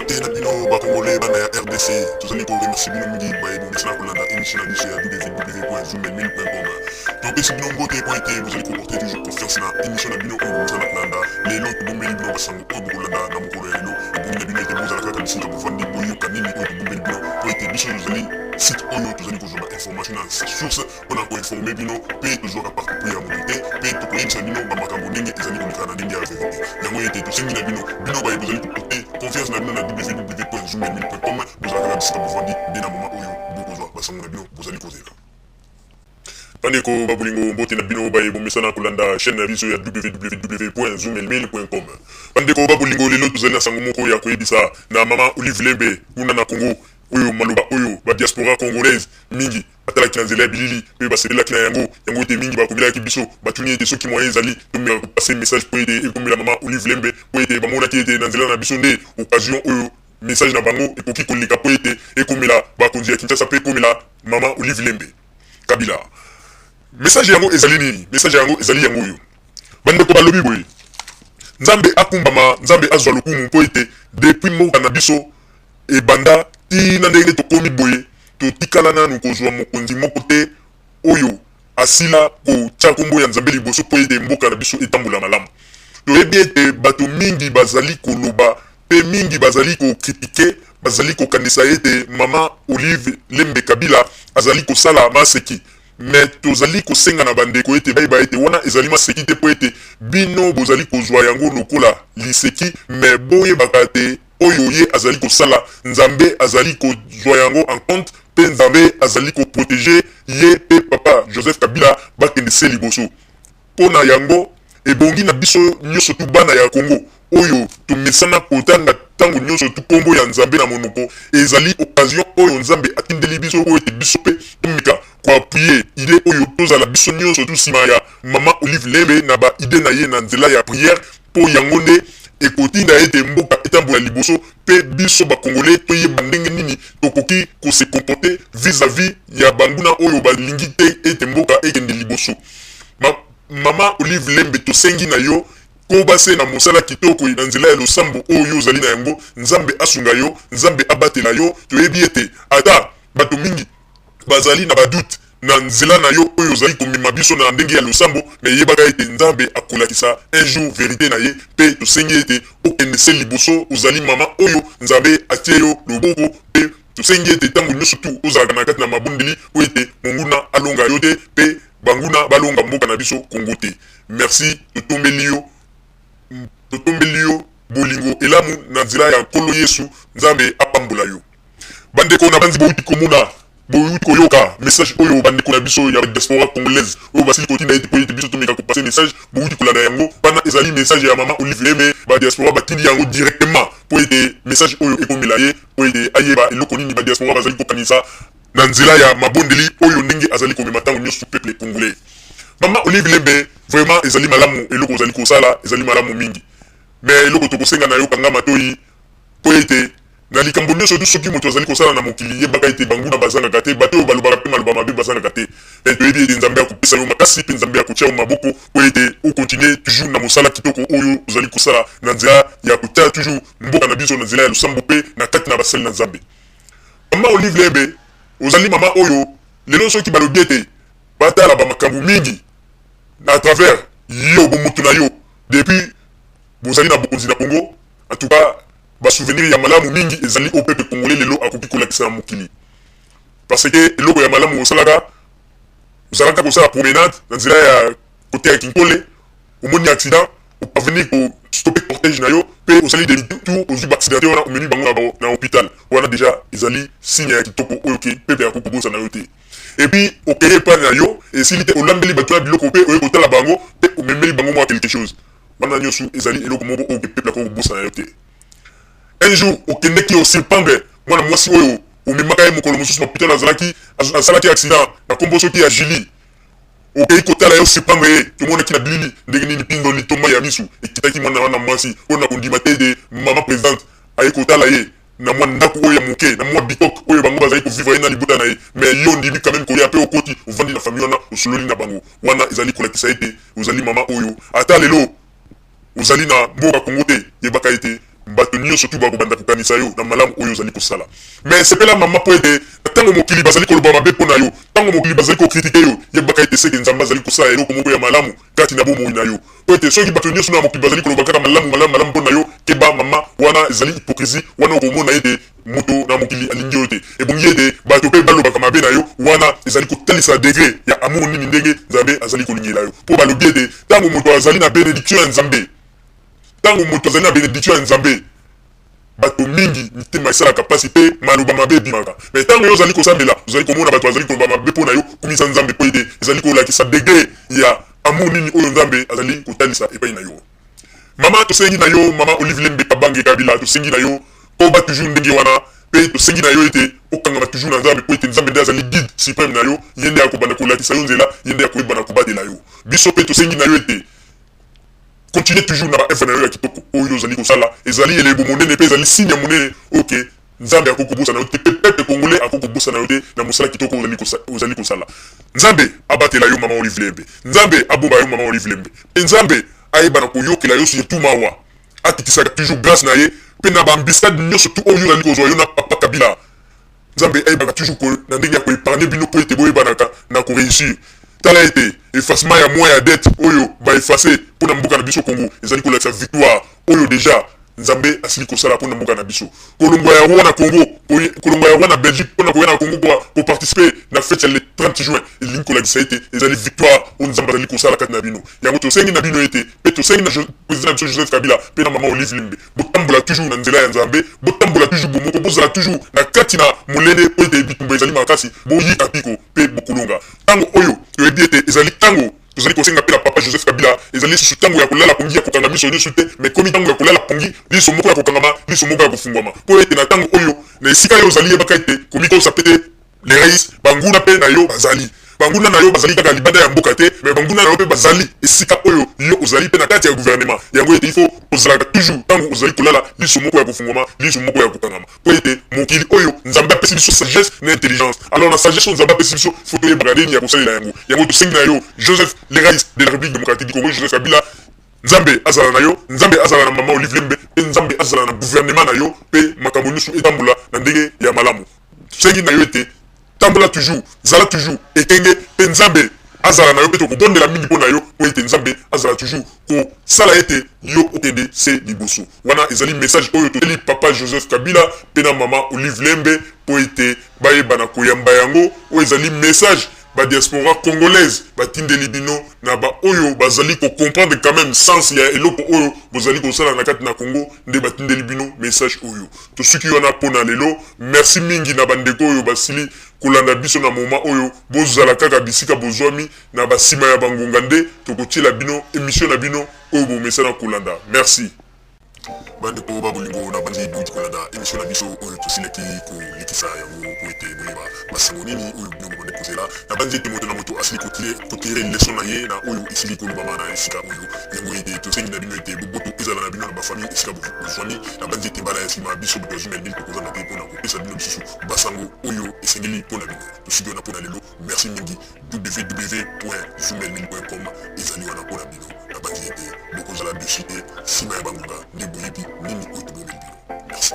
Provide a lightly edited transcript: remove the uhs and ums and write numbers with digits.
Mbote na bino bakongole bana ya RDC tozali koremercie bino mingi bayebongisi na kolanda émission na biso ya www.zoommail.com topesi bino mbote po ete bozali koporte toujours confiance na émission na bino oyo bozala kolanda lelo tobombeli bino basango oyo bokolanda na mokolo ya lelo ebongi na bino ete bozala kaka bisika bovandi boyoka nini oyo tobombeli bino po ete biso tozali site oyo tozali kozwa bainformation na source mpona koinforme bino mpe tozwaka partout po ya moto te mpe tokoyebisa bino bamakambo ndenge ezali komekana na ndenge ya verité yango ete tosengi na bino baye bozali koporte confiance na bino na www.zoommail.com bozalaka bisika bovandi nde na moma oyo bokozwa basango na bino bozali kozela bandeko babolingo mbote na bino baye bomesana kolanda chaîne na biso ya www.zoommail.com bandeko babolingo lelo tozali na sango moko ya koyebisa na mama Olive Lembe kuna na Congo oyo maloba oyo ba diaspora congolaise mingi batalaki na nzela ya bilili mpe basepelaki na yango ete mingi bakomelaki biso batuni ete soki moyen ezali tomeka kopase message po ete ekomela mama Olive Lembe po ete bamonaki ete na nzela na biso nde occasion oyo message na bango ekoki koleka po ete ekomela bakonzi ya Kinshasa mpe ekomela mama Olive Lembe Kabila. Message yango ezali nini? Message yango ezali yango oyo bandeko balobi boye nzambe akumbama, nzambe azwa lokumu po ete depuis mboka na biso ebanda tina ndenge tokomi boye totikala nanu kozwa mokonzi moko te oyo asila kotia kombo ya nzambe liboso po ete mboka na biso etambola malamu. Toyebi ete bato mingi bazali koloba pe mingi bazali kokritike, bazali kokanisa ete mama Olive Lembe Kabila azali kosala maseki, mais tozali kosenga na bandeko ete bayeba ete wana ezali maseki te po ete bino bozali kozwa yango lokola liseki, mais boyebaka te oyo ye azali kosala nzambe azali kozwa yango en compte pe nzambe azali koprotege ye pe papa Joseph Kabila bakende se liboso. Pona yango ebongi na biso nyonso tu bana ya Congo oyo tomesana kotanga tango nyonso tu kombo ya nzambe na monoko ezali occasion oyo nzambe atindeli biso oyo ete biso pe tomika koappuye ide oyo tozala biso nyonso tu nsima ya mama Olive Lembe na ba ide na ye na nzela ya prière po yango nde ekotinda ete mboka etambola liboso pe biso bakongole toyeba ndenge nini tokoki kose comporter vis-à-vis ya banguna oyo balingi te ete mboka ekende liboso. Mama Olive Lembe tosengi na yo kobase na mosala kitoko na nzela ya losambo oyo ozali na yango, nzambe asunga yo, nzambe abatela yo. Toyebi ete ata bato mingi bazali na badute na nzela na yo oyo ozali komema biso na ndenge ya losambo, me yebaka ete nzambe akolakisa un jour vérité na ye pe tosengi ete okende se liboso ozali mama oyo nzambe atie yo loboko pe tosengi ete tango nyonso tu ozalaka na kati na mabundeli po ete monguna alonga yo te pe banguna balonga mboka na biso Kongo te. Merci, totombeli yo bolingo elamu na nzela ya nkolo Yesu, nzambe apambola yo. Bandeko na banzi bouti komuna boyuti koyoka message oyo bandeko na biso ya diaspora congolaise oyo basili kotinda ete po ete biso tomeka kopase message boyuti kolanda yango wana ezali message ya mama Olive Lembe ba diaspora batindi yango directement po ete message oyo ekomela ye po ete ayeba eloko nini ba diaspora bazali kokanisa na nzela ya mabondeli oyo ndenge azali komema tango nyonso peuple congolais. Mama Olive Lembe vraiment ezali malamu eloko ozali kosala ezali malamu mingi, mais eloko tokosenga na yo kanga matoi po ete na likambo nyonso tu soki moto azali kosala na mokili yebaka ete banguna bazangaka te, bato oyo balobaka mpe maloba mabe bazangaka te. Toyebi ete nzambe akopesa yo makasi mpe nzambe akotia yo maboko po ete okontinue toujours na mosala kitoko oyo ozali kosala na nzela ya kotia toujours mboka na biso na nzela ya losambo mpe na kati na basali na nzambe. Mama Olive Lembe ozali mama oyo lelo soki balobi ete batala bamakambo mingi à travers yo bomoto na yo depuis bozali na bokonzi na Congo, en tout cas ba souvenir ya malamu mingi ezali au peuple congolais lelo akoki kolakisa na mokili, parce que eloko ya malamu ozalaka kosala promenade na nzela ya kote ya Kinkole omoni accident opavenir ko stopper cortège na yo pe osali demi tour ozwi ba-accidenté wana omemi bango na hôpital wana déjà ezali signe ya kitoko oyo ke peuple akokobosa na yo te. Et puis okeye pa na yo esili te olambeli bato ya biloko pe oye kotala bango pe omemeli bango mwa quelque chose wana nyonso ezali eloko moko oyo ke peuple akokobosa na yo te. Un jour okendeki osurprendre mwana mwasi oyo omemaka ye mokolo mosusu na hôpital asalaki accident na kombo soki ya Julie, okei kotala yo surprendre ye tomonaki na bilili ndenge nini pindo litoma ya misu ekitaki mwana wana mwasi oyo na kondima te de mama présidente aye kotala ye na mwa ndako oyo ya moke na mwa bikok oyo bango bazali kovivre ye na libota na ye, mais yo ndimi quand même kolia pe okoti ovandi na famille wana osololi na bango wana ezali kolakisa ete ozali mama oyo ata lelo ozali na mboka Kongo te yebaka ete bato nyonso tu bakobanda kokanisa yo na malamu oyo ozali kosala. Mais sepela mama po ete ntango mokili bazali koloba mabe mpo na yo, ntango mokili bazali kokritike yo, yebaka ete seke nzambe azali kosala eloko moko ya malamu kati na bomoi na yo. Po ete soki bato nyonso na mokili bazali koloba kaka malamu mpo na yo, keba mama wana ezali hypocrisie, wana okomona ete moto na mokili alingi yo te. Ebongi ete bato mpe balobaka mabe na yo, wana ezali kotalisa degré ya amour nini ndenge nzambe azali kolingela yo. Po balobi ete ntango moto azali na bénédiction ya nzambe, ntango moto azali na bénédiction ya nzambe, bato mingi mitema esalaka pasi mpe maloba mabe ebimaka. Mais ntango yo ozali kosambela, ozali komona bato azali koloba mabe mpo na yo, komisa nzambe po ete ezali kolakisa degré ya amour nini oyo nzambe azali kotalisa epai na yo. Mama tosengi na yo, mama Olive Lembe Kabange Kabila, tosengi na yo koba toujours ndenge wana, pe tosengi na yo ete okangama toujours na nzambe po ete nzambe nde azali guide suprême na yo, ye nde akobanda kolakisa yo nzela, ye nde akoyebana kobatela yo. Biso pe tosengi na yo ete continuez toujours na ba œuvre na yo ya kitoko oyo ozali kosala, ezali elebo monene pe ezali signe monene oke nzambe akokobosa na yo te, pe peuple congolais akokobosa na yo te na mosala kitoko ozali kosala. Nzambe abatela yo mama Olive Lembe, nzambe abomba yo mama Olive Lembe, pe nzambe ayebana koyokela yo surtout mawa, akitisaka toujours grâce na ye pe na bambisade nyonso tu oyo ozali kozwa yo na papa Kabila. Nzambe ayebaka toujours na ndenge ya koepargne bino po ete boyebanaka na koréussir. Tala ete effacement ya mois ya dette oyo baefface mpo na mboka na biso Congo ezali kolakisa victoire oyo deja nzambe asili kosala mpo na mboka na biso. Kolongwa ya roi na Congo, kolongwa ya roi na Belgique mpo na koya na Congo po participer na fête ya le 30 juin, elingi kolakisa ete ezali victoire oyo nzambe azali kosala kati na bino. Yango tosengi na bino ete pe tosengi na président na biso Joseph Kabila pe na mama Olive Lembe, botambola toujours na nzela ya nzambe, botambola toujours bomoko, bozala toujours na kati na molende po ete bitumba ezali makasi, boyika piko pe bokolonga. Tango oyo toyebi ete ezali tango tozali kosenga pe na papa Joseph Kabila, ezali susu tango ya kolala pongi ya kokanga biso nyonso te, mais komi tango ya kolala pongi liso moko ya kokangama, liso moko ya kofungwama. Po ete na tango oyo na esika yo ozali yebaka ete komi kosa pete le rais banguna pe na yo bazali, banguna na yo bazali kaka libanda ya mboka te, mais banguna na yo pe bazali esika oyo yo ozali pe na kati ya gouvernement. Yango ete il faut ozalaka toujours tango ozali kolala liso moko ya kofungwama, liso moko ya kokangama. Po ete mokili oyo nzambe apesi biso sagesse na intelligence. Alors na sagesse oyo nzambe apesi biso faut toyebaka nini ya kosalela yango. Yango tosengi na yo Joseph le rais de la République démocratique du Congo, Joseph Kabila, nzambe azala na yo, nzambe azala na mama Olive Lembe, pe nzambe azala na gouvernement na yo, pe makambo nyonso etambola na ndenge ya malamu. Tosengi na yo ete tambola toujours, zala toujours ekenge, pe nzambe azala na yo pe tokobondela mingi mpo na yo po ete nzambe azala toujours kosala ete yo okende se liboso. Wana ezali message oyo toteli papa Joseph Kabila pe na mama Olive Lembe po ete bayebana koyamba yango oyo ezali message ba diaspora congolaise batindeli bino na ba oyo bazali ko comprendre quand même sens ya eloko oyo bozali kosala na kati na Congo nde batindeli bino message oyo. To suki wana pona lelo, merci mingi na bandeko oyo basili kolanda biso na moment oyo bozala kaka bisika bozwami na basima ya bangonga nde tokotiela bino émission na bino oyo bomesana kolanda. Merci. Bande po babolingo na bandi duti kolanda émission na biso oyo tosileki kolikisa yango po ete boyeba basango nini oyo bino bobande kozela na bandi ete moto na moto asili kotire leson na ye na oyo esili kolobama na esika oyo. Yango ete tosengi na bino ete boboto ezala na bino na bafamille esika bozwami na bandi ete mbala ya nsima biso boto azwi na ndenge tokozana te mpona kopesa bino lisusu basango oyo esengeli mpona bino. Tosiki wana mpona lelo, merci mingi. www.zoomel.com ezali wana mpona bino na bandi ete bokozala dessus te nsima ya bangonga nde boyebi nini oyo tobomeli bino. Merci.